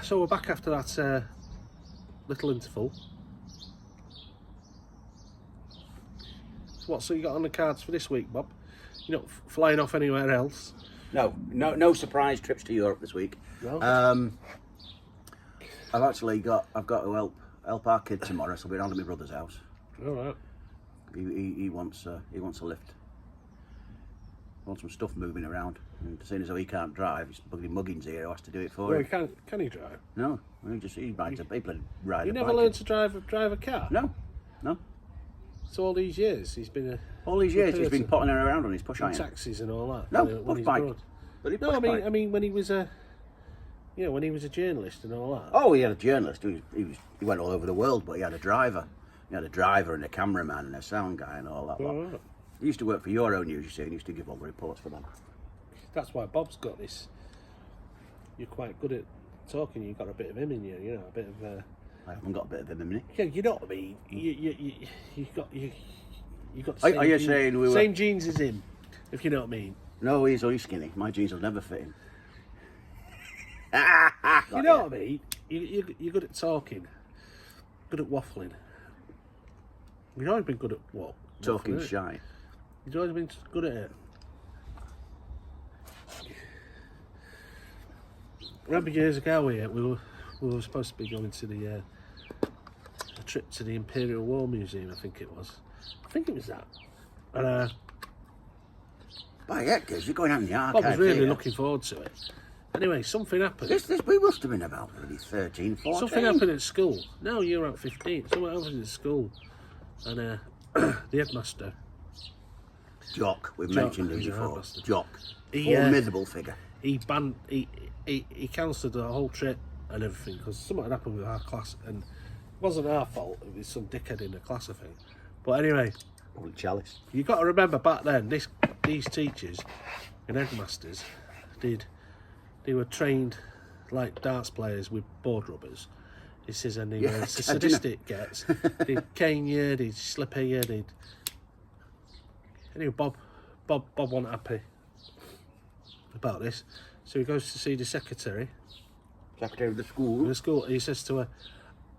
So we're back after that little interval. So you got on the cards for this week, Bob? You're not flying off anywhere else? No surprise trips to Europe this week. No. I've got to help our kid tomorrow, so we're down to my brother's house. All right. He wants a lift. Wants some stuff moving around, and seeing as though he can't drive, he's bugging Muggins here who has to do it for Well, him. can he drive? No, he rides a bloody ride. You a never bike. learned to drive a car? No. So all these years he's been All these years he's been potting her around on his push iron. taxis and all that. No, when push bike. abroad. Bloody No, push bike. I mean when he was a journalist and all that. Oh, he had a journalist. He went all over the world, but he had a driver. He had a driver and a cameraman and a sound guy and all that. All lot. right. He used to work for Euronews, you see, and he used to give all the reports for them. That's why Bob's got this. You're quite good at talking. You've got a bit of him in you. You know, a bit of. I haven't got a bit of him in me. Yeah, you know what I mean. You got the Are same you genes, saying we were- same genes as him, if you know what I mean. No, he's only skinny. My jeans will never fit him. You know what I mean. You're good at talking, good at waffling. You've always been good at what? Talking waffling, shy. You've always been good at it. Remember years ago we were supposed to be going to a trip to the Imperial War Museum. I think it was that. And By heck, you're going out in the Bob archive. was really here. looking forward to it. Anyway, something happened. We must have been about maybe 13, 14. Something happened at school. No, you were at 15. Something happened at school. And the headmaster, Jock, we've Jock, mentioned him he's a before. headmaster. Jock. He, Formidable figure. he cancelled the whole trip and everything because something had happened with our class. And it wasn't our fault. It was some dickhead in the class, I think. But anyway, Old Chalice. you got to remember back then, these teachers and headmasters they were trained like darts players with board rubbers. He says, and they were sadistic gets. They'd cane you, they'd slip at you, they'd... Anyway, Bob wasn't happy about this. So he goes to see the secretary Secretary of the of school. the school. He says to her,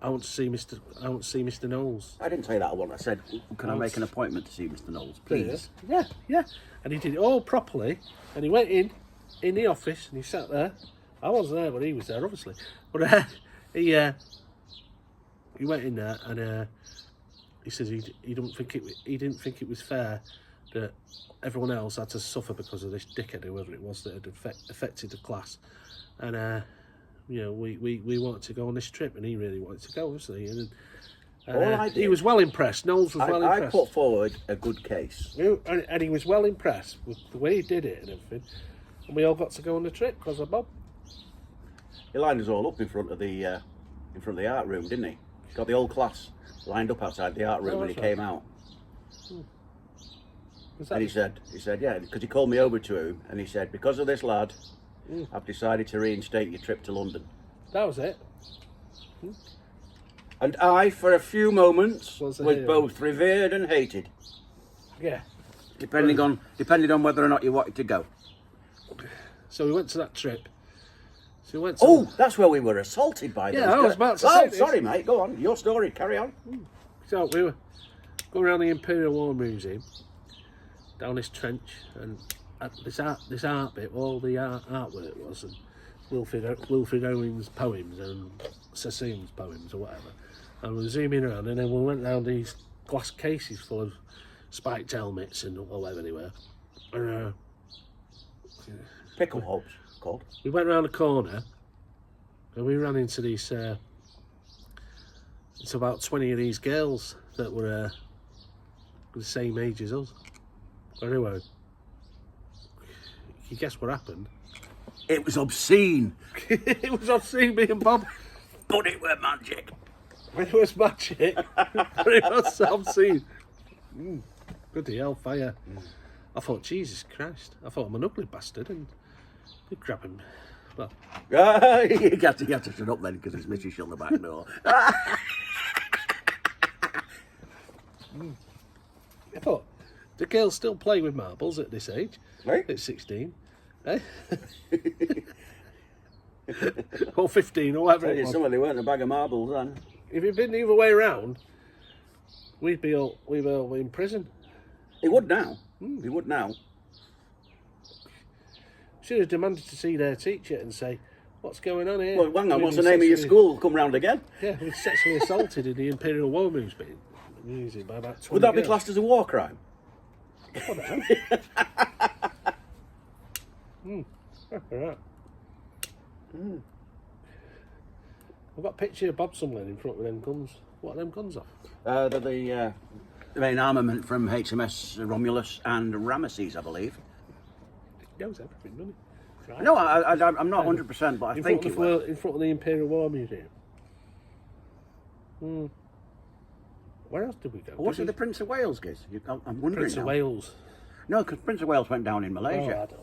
I want to see Mr. Knowles. I didn't say that one. I said, can I make an appointment to see Mr. Knowles, please? Yeah. And he did it all properly. And he went in the office and he sat there. I wasn't there, but he was there, obviously. But he went in there and he says he didn't think it was fair that everyone else had to suffer because of this dickhead, whoever it was, that had affected the class. And we wanted to go on this trip, and he really wanted to go, obviously. And he was well impressed. Knowles was well I impressed. put forward a good case. And he was well impressed with the way he did it and everything. And we all got to go on the trip because of Bob. He lined us all up in front of the art room, didn't he? Got the whole class lined up outside the art room when he that's right. came out. Was that And he said, yeah, because he called me over to him and he said, because of this lad, I've decided to reinstate your trip to London. that was it? And I, for a few moments, Was was a hero. both revered and hated, Yeah. depending on whether or not you wanted to go. So we went to that trip. So we went to... Oh, that's where we were assaulted by Yeah, those I was guys. about to Oh, say this. sorry, mate. Go on. Your story. Carry on. So we were going around the Imperial War Museum, down this trench, and at this art bit, all the artwork was, and Wilfred Owen's poems and Sassoon's poems or whatever. And we were zooming around, and then we went round these glass cases full of spiked helmets and whatever they were. And Pickle hops, called. we went round the corner, and we ran into these. It's about 20 of these girls that were the same age as us. Anyway, you guess what happened? It was obscene, It was obscene, me and Bob. but it were magic. It was magic, but it was obscene. Good hell, fire. I thought, Jesus Christ. I thought I'm an ugly bastard, and we grab him. Well, You have to shut up then, because it's Mitchy shut the back door. I thought, do girls still play with marbles at this age? Right. At 16? Eh? or 15 or whatever Tell it you was. something, they weren't a bag of marbles then. If it'd been the other way around, we'd be all in prison. He would now. He would now. Should have demanded to see their teacher and say, "What's going on here?" Well, hang on, We've what's the been name of your sexually- school? Come round again. Yeah, we're sexually assaulted in the Imperial War Museum by about 20 Would that be girls. classed as a war crime? I don't know. Right. I've got a picture of Bob Sumlin in front of them guns. What are them guns off? They're the main armament from HMS Romulus and Ramesses, I believe. He knows everything, doesn't he? Right. No, I'm not 100%, but I in think front it of will. in front of the Imperial War Museum. Where else did we go? Was Did it we- the Prince of Wales, Giz? I'm wondering Prince now. of Wales? No, because Prince of Wales went down in Oh, Malaysia. I don't know.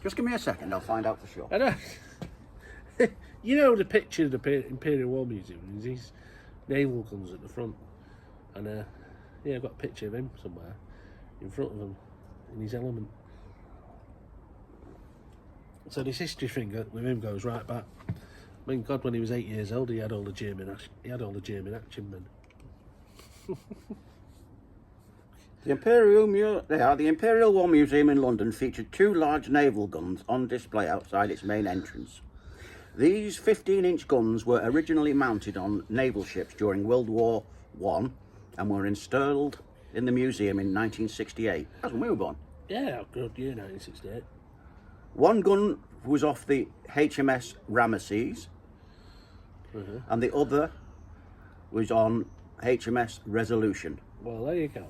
Just give me a second, I'll find out for sure. I know. You know the picture of the Imperial War Museum? There's these naval guns at the front. And, yeah, I've got a picture of him somewhere in front of him in his element. So this history thing with him goes right back. I mean, God, when he was 8 years old, he had all the German action men. The Imperial War Museum in London featured 2 large naval guns on display outside its main entrance. These 15-inch guns were originally mounted on naval ships during World War I and were installed in the museum in 1968. That's when we were born. Yeah, good year, 1968. One gun was off the HMS Ramesses, and the other was on HMS Resolution. Well, there you go.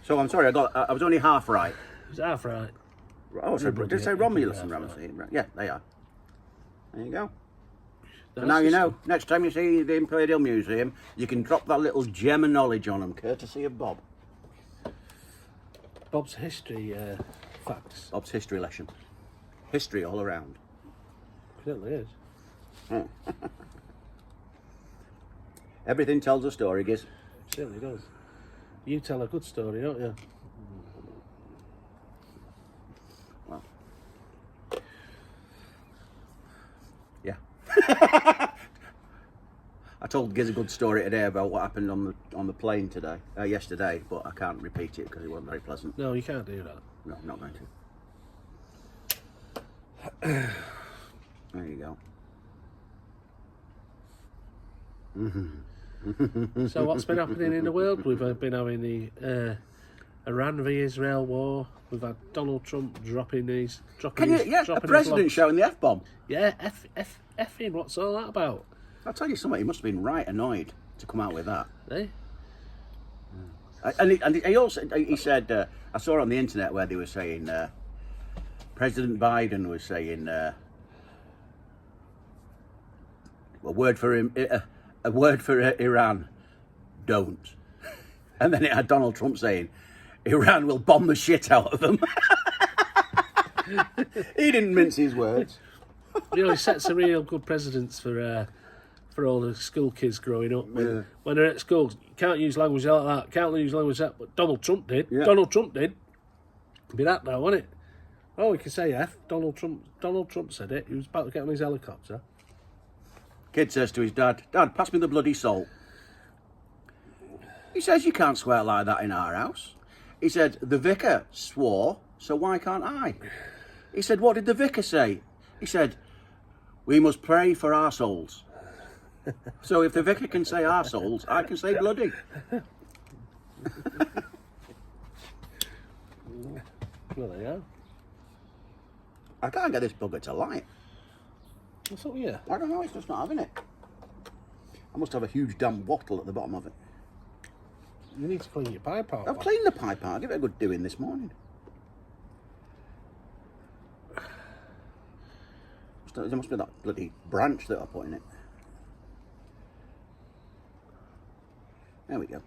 So I'm sorry, I was only half right. It's half right. Oh, so bloody did it say hell, Romulus yeah, and Ramesses? Right. Yeah, they are. There you go. So That's now you just- know. Next time you see the Imperial Museum, you can drop that little gem of knowledge on them, courtesy of Bob. Bob's history facts. Bob's history lesson. History all around. Certainly is. Everything tells a story, Giz. Certainly does. You tell a good story, don't you? Well, yeah. I told Giz a good story today about what happened on the plane yesterday, but I can't repeat it because it wasn't very pleasant. No, you can't do that. No, I'm not going to. There you go. So what's been happening in the world? We've been having the Iran v Israel war. We've had Donald Trump dropping A his president logs. showing the F-bomb. Yeah, effing. What's all that about? I'll tell you something, he must have been right annoyed to come out with that. Eh? And he also said, I saw on the internet where they were saying, President Biden was saying, a word for Iran, don't. And then it had Donald Trump saying, Iran will bomb the shit out of them. He didn't mince his words. You know, he sets a real good precedence for all the school kids growing up. Yeah. When they're at school, you can't use language like that. Can't use language like that. But Donald Trump did. Yeah. Donald Trump did. It'd be that now, wouldn't it? Oh, we can say F. Donald Trump said it. He was about to get on his helicopter. Kid says to his dad, Dad, pass me the bloody salt. He says, you can't swear like that in our house. He said, the vicar swore, so why can't I? He said, what did the vicar say? He said, we must pray for our souls. So if the vicar can say our souls, I can say bloody. Well, there you are. I can't get this bugger to light. What's up with you? I don't know, it's just not having it. I must have a huge damn wattle at the bottom of it. You need to clean your pipe out. I've cleaned the pipe out. I'll give it a good doing this morning. There must be that bloody branch that I put in it. There we go.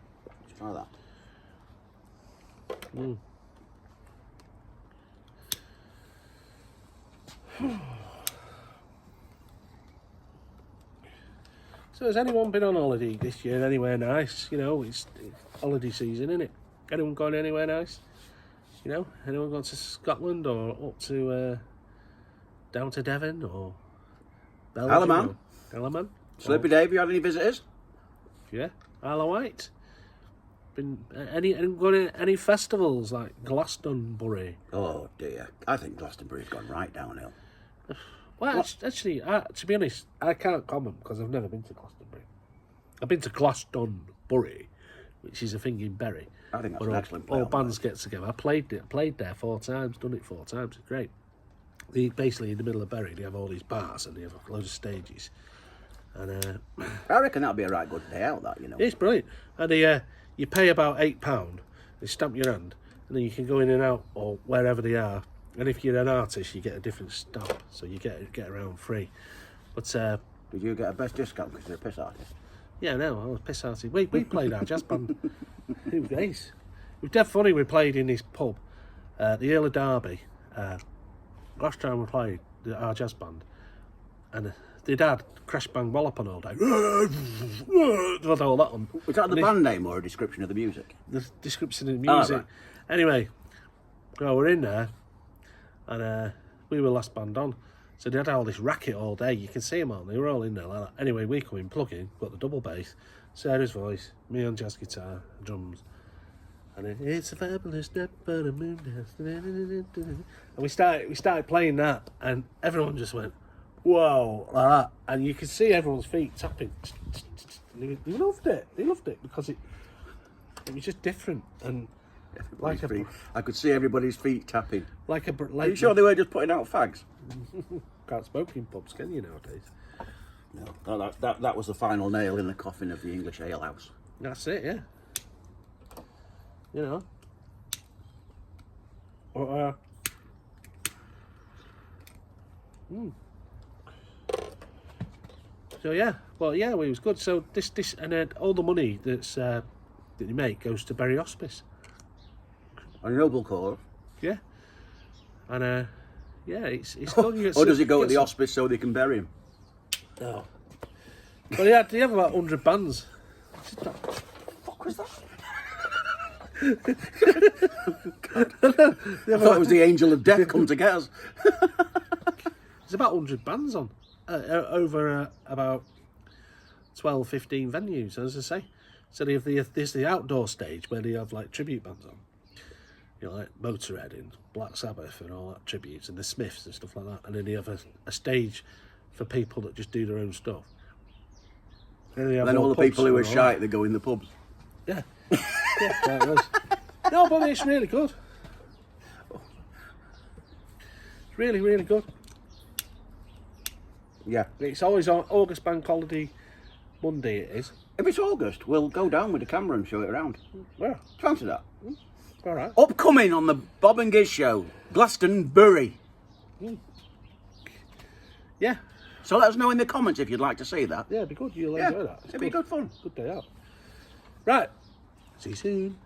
Let's try that. So has anyone been on holiday this year anywhere nice? You know, it's holiday season, isn't it? Anyone gone anywhere nice? You know, anyone gone to Scotland or up to down to Devon or Alaman. Alaman. Sleepy Dave, you had any visitors? Yeah. Isle of Wight. Been any festivals like Glastonbury? Oh dear, I think Glastonbury's gone right downhill. Well, actually, to be honest, I can't comment because I've never been to Glastonbury. I've been to Glastonbury, which is a thing in Bury. I think that's where an excellent play all on bands get together. I played there 4 times, done it 4 times. It's great. Basically, in the middle of Bury, they have all these bars and they have loads of stages. And I reckon that'd be a right good day out, that, you know. it's brilliant. And you pay about £8, they stamp your hand, and then you can go in and out or wherever they are. And if you're an artist, you get a different stamp, so you get around free. But Did you get a best discount because you're a piss artist? yeah, no, I was piss arty. We played our jazz band. It was ace. It was dead funny. We played in this pub, the Earl of Derby. Last time we played our jazz band, and they'd had Crash Bang Wallop on all day. Had all that on. Was that the band name or a description of the music? The description of the music. right. Anyway, well, we're in there, and we were last band on. So they had all this racket all day. You can see them all. They were all in there like that. Anyway, we come in, plug in, got the double bass, Sarah's voice, me on jazz guitar, drums. And then, it's a fabulous step for the moon dance. And we started playing that, and everyone just went, whoa, like that. And you could see everyone's feet tapping. They loved it. They loved it because it was just different. And like I could see everybody's feet tapping. like Are you sure they were just putting out fags? Can't smoke in pubs, can you, nowadays? No, that was the final nail in the coffin of the English ale house. That's it, yeah. You know. Or, So yeah, well, yeah, it was good. So this and then all the money that you make goes to Bury Hospice. A noble cause. Yeah, and yeah, it's good. You get Or does some- it go to get the some- hospice so they can bury him? No. Well, yeah, they have about 100 bands. What was that? I thought it was the angel of death come to get us. There's about 100 bands on over about 12, 15 venues, as I say. So they have there's the outdoor stage where they have like tribute bands on. You know, like Motorhead and Black Sabbath and all that tributes, and the Smiths and stuff like that. And then they have a stage for people that just do their own stuff. And they have Then all the pubs people who are and all shite, they go in the pubs. that. Yeah. Yeah, there it is. No, but it's really good. It's really, really good. Yeah. It's always on August Bank Holiday Monday, it is. If it's August, we'll go down with the camera and show it around. Well, Fancy that? all right. Upcoming on the Bob and Giz show, Glastonbury. Yeah, So let us know in the comments if you'd like to see that. yeah, it'd be good. You'll Yeah, enjoy that. It's it'd be good fun. Good day out. Right. See you soon.